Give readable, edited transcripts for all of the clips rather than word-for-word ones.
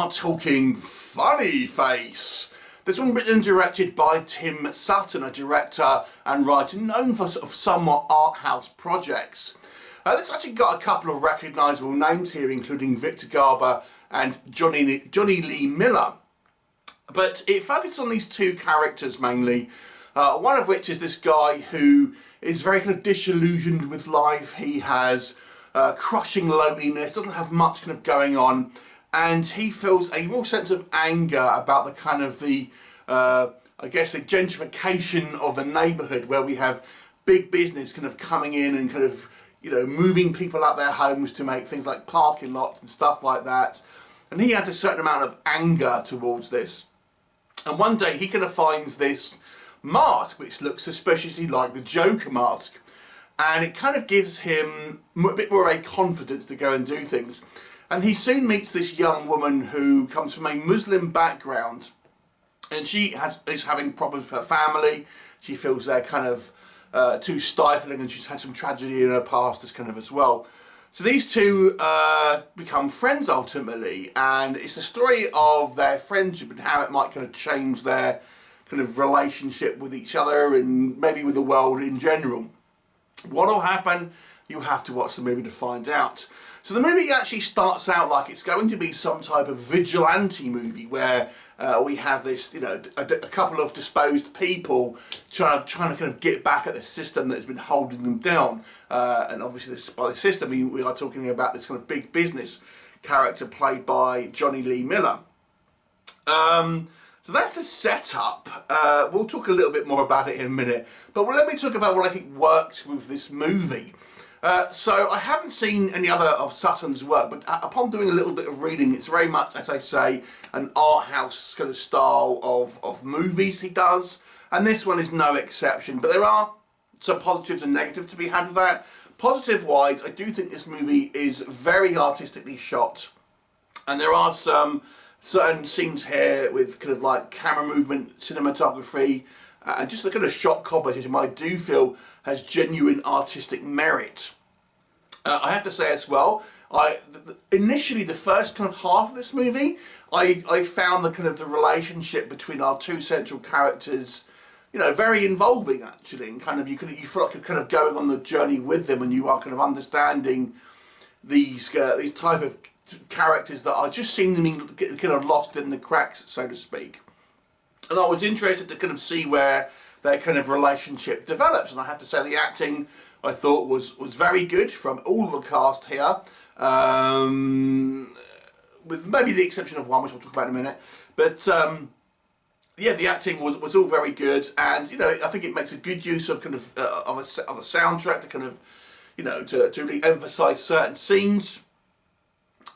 are talking Funny Face. This one written and directed by Tim Sutton, a director and writer known for sort of somewhat art house projects. This actually got a couple of recognisable names here, including Victor Garber and Johnny Lee Miller. But it focuses on these two characters mainly, one of which is this guy who is very kind of disillusioned with life. He has crushing loneliness, doesn't have much kind of going on, and he feels a real sense of anger about the kind of I guess the gentrification of the neighbourhood, where we have big business kind of coming in and kind of, you know, moving people out their homes to make things like parking lots and stuff like that. And he has a certain amount of anger towards this. And one day he kind of finds this mask which looks suspiciously like the Joker mask, and it kind of gives him a bit more of a confidence to go and do things. And he soon meets this young woman who comes from a Muslim background, and she is having problems with her family. She feels they're kind of too stifling, and she's had some tragedy in her past as well. So these two become friends ultimately, and it's the story of their friendship and how it might kind of change their kind of relationship with each other and maybe with the world in general. What will happen? You have to watch the movie to find out. So the movie actually starts out like it's going to be some type of vigilante movie where we have this, you know, a couple of disposed people trying to kind of get back at the system that's been holding them down. And obviously by the system we are talking about this kind of big business character played by Johnny Lee Miller. So that's the setup. We'll talk a little bit more about it in a minute, but let me talk about what I think works with this movie. So I haven't seen any other of Sutton's work, but upon doing a little bit of reading, it's very much, as I say, an art house kind of style of movies he does, and this one is no exception. But there are some positives and negatives to be had with that. Positive-wise, I do think this movie is very artistically shot, and there are some certain scenes here with kind of like camera movement, cinematography, and just the kind of shot composition I do feel has genuine artistic merit. I have to say as well, initially the first kind of half of this movie, I found the kind of the relationship between our two central characters, you know, very involving actually, and kind of you feel like you're kind of going on the journey with them, and you are kind of understanding these type of characters that are just seemingly kind of lost in the cracks, so to speak. And I was interested to kind of see where their kind of relationship develops, and I have to say the acting I thought was very good from all the cast here, with maybe the exception of one, which we'll talk about in a minute. But yeah, the acting was all very good, and you know, I think it makes a good use of kind of a soundtrack to kind of, you know, to really emphasise certain scenes.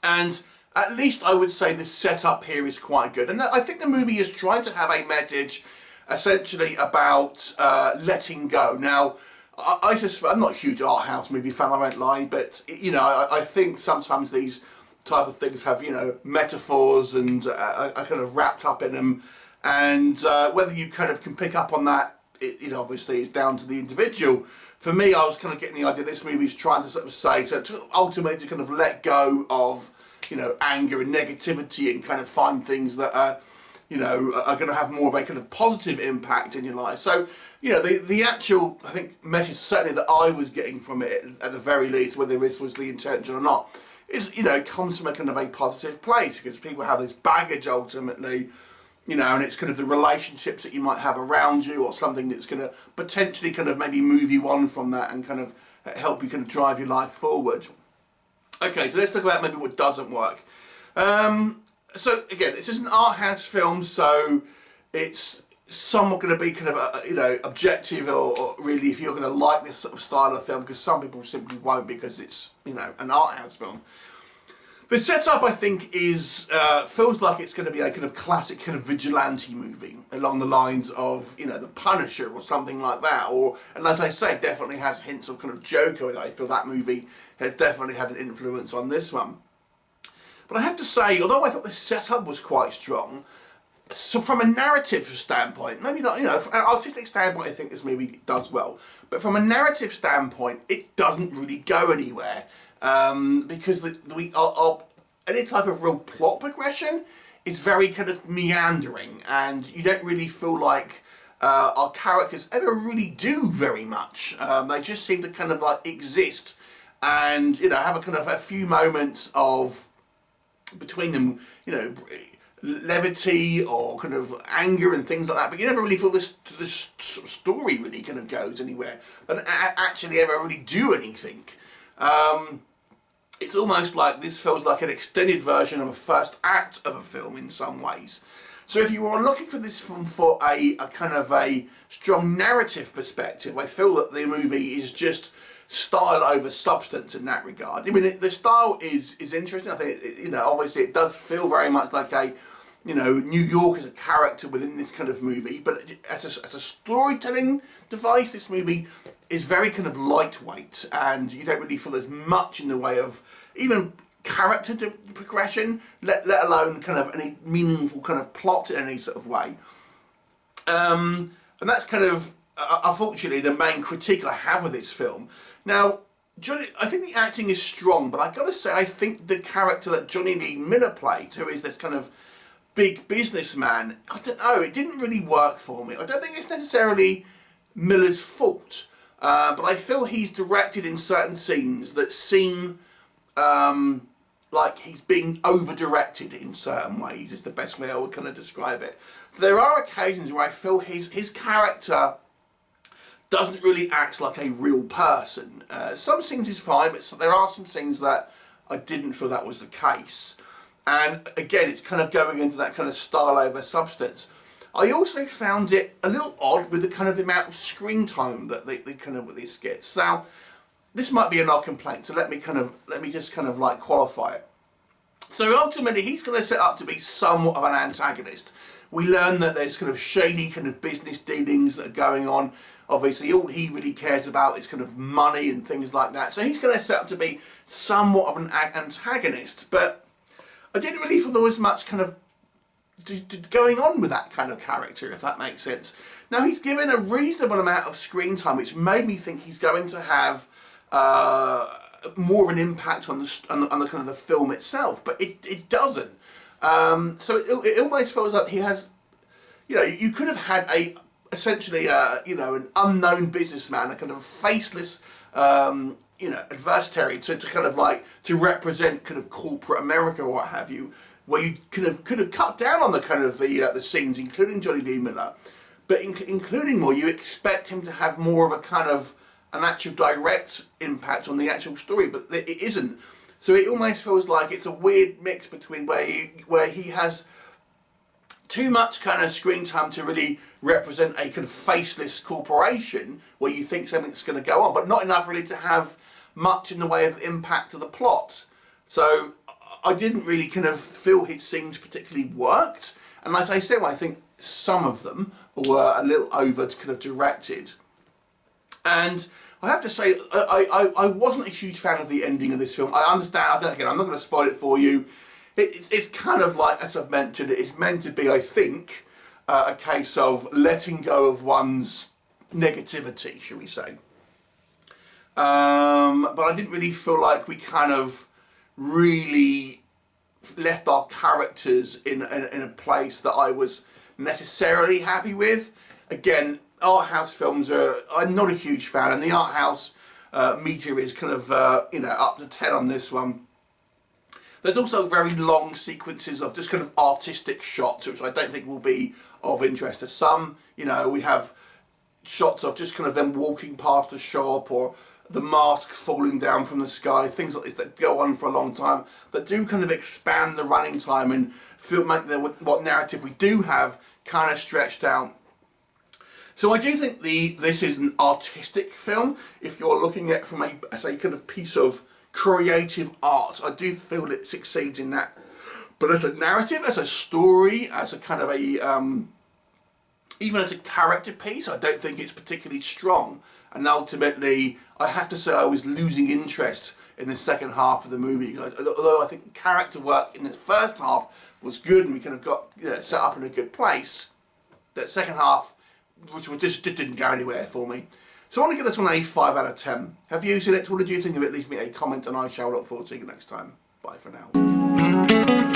And at least I would say the setup here is quite good. And I think the movie is trying to have a message essentially about letting go. Now, I'm not a huge art house movie fan, I won't lie, but you know, I think sometimes these type of things have, you know, metaphors and are kind of wrapped up in them. And whether you kind of can pick up on that, you know, obviously it's down to the individual. For me, I was kind of getting the idea this movie is trying to sort of say, to ultimately to kind of let go of, you know, anger and negativity and kind of find things that are, you know, are going to have more of a kind of positive impact in your life. So, you know, the actual, I think, message certainly that I was getting from it, at the very least, whether this was the intention or not, is, you know, it comes from a kind of a positive place, because people have this baggage ultimately, you know, and it's kind of the relationships that you might have around you, or something that's going to potentially kind of maybe move you on from that and kind of help you kind of drive your life forward. Okay, so let's talk about maybe what doesn't work. So again, this is an art house film, so it's somewhat going to be kind of you know, objective, or really if you're going to like this sort of style of film, because some people simply won't, because it's, you know, an art house film. The setup, I think, is feels like it's going to be a kind of classic kind of vigilante movie along the lines of, you know, The Punisher or something like that. Or, and as I say, definitely has hints of kind of Joker. I feel that movie has definitely had an influence on this one. But I have to say, although I thought the setup was quite strong, so from a narrative standpoint, maybe not, you know, from an artistic standpoint, I think this movie does well. But from a narrative standpoint, it doesn't really go anywhere. Because any type of real plot progression is very kind of meandering, and you don't really feel like our characters ever really do very much. They just seem to kind of like exist and, you know, have a kind of a few moments of, between them, you know, levity or kind of anger and things like that, but you never really feel this story really kind of goes anywhere, and actually ever really do anything. It's almost like this feels like an extended version of a first act of a film in some ways. So if you were looking for this film for a kind of a strong narrative perspective, I feel that the movie is just style over substance in that regard. I mean, the style is interesting. I think, you know, obviously it does feel very much like a, you know, New York as a character within this kind of movie, but as a storytelling device, this movie is very kind of lightweight, and you don't really feel there's much in the way of even character progression, let alone kind of any meaningful kind of plot in any sort of way. And that's kind of, unfortunately, the main critique I have with this film. Now, I think the acting is strong, but I gotta say, I think the character that Jonny Lee Miller played, who is this kind of big businessman, I don't know, it didn't really work for me. I don't think it's necessarily Miller's fault, but I feel he's directed in certain scenes that seem like he's being over-directed in certain ways, is the best way I would kind of describe it. So there are occasions where I feel his character doesn't really act like a real person. Some scenes is fine, but there are some scenes that I didn't feel that was the case. And again, it's kind of going into that kind of style over substance. I also found it a little odd with the kind of the amount of screen time that they kind of with this gets. Now, this might be an odd complaint, so let me just kind of like qualify it. So ultimately, he's going to set up to be somewhat of an antagonist. We learn that there's kind of shady kind of business dealings that are going on. Obviously, all he really cares about is kind of money and things like that. So he's going to set up to be somewhat of an antagonist. But I didn't really feel there was much kind of going on with that kind of character, if that makes sense. Now, he's given a reasonable amount of screen time, which made me think he's going to have more of an impact on the kind of the film itself, but it doesn't. So it almost feels like he has, you know, you could have had essentially you know, an unknown businessman, a kind of faceless you know, adversary to kind of like to represent kind of corporate America or what have you, where you could have cut down on the kind of the scenes, including Jonny Lee Miller, but including more, you expect him to have more of a kind of an actual direct impact on the actual story, but it isn't. So it almost feels like it's a weird mix between where he has too much kind of screen time to really represent a kind of faceless corporation where you think something's going to go on, but not enough really to have much in the way of impact to the plot. So I didn't really kind of feel his scenes particularly worked, and as I said, I think some of them were a little over kind of directed. And I have to say, I wasn't a huge fan of the ending of this film. I understand, again, I'm not going to spoil it for you. It's kind of like, as I've mentioned, it's meant to be, I think, a case of letting go of one's negativity, shall we say. But I didn't really feel like we kind of really left our characters in a place that I was necessarily happy with. Again, art house films I'm not a huge fan, and the art house meter is kind of you know, up to 10 on this one. There's also very long sequences of just kind of artistic shots, which I don't think will be of interest to some. You know, we have shots of just kind of them walking past a shop, or the mask falling down from the sky, things like this that go on for a long time, that do kind of expand the running time and make what narrative we do have kind of stretched out. So I do think this is an artistic film. If you're looking at it from as a kind of piece of creative art, I do feel it succeeds in that. But as a narrative, as a story, as a kind of a even as a character piece, I don't think it's particularly strong. And ultimately, I have to say I was losing interest in the second half of the movie. Although I think character work in the first half was good, and we kind of got, you know, set up in a good place, that second half, which just didn't go anywhere for me. So I want to give this one a 5 out of 10. Have you seen it? What did you think of it? Leave me a comment, and I shall look forward to seeing you next time. Bye for now.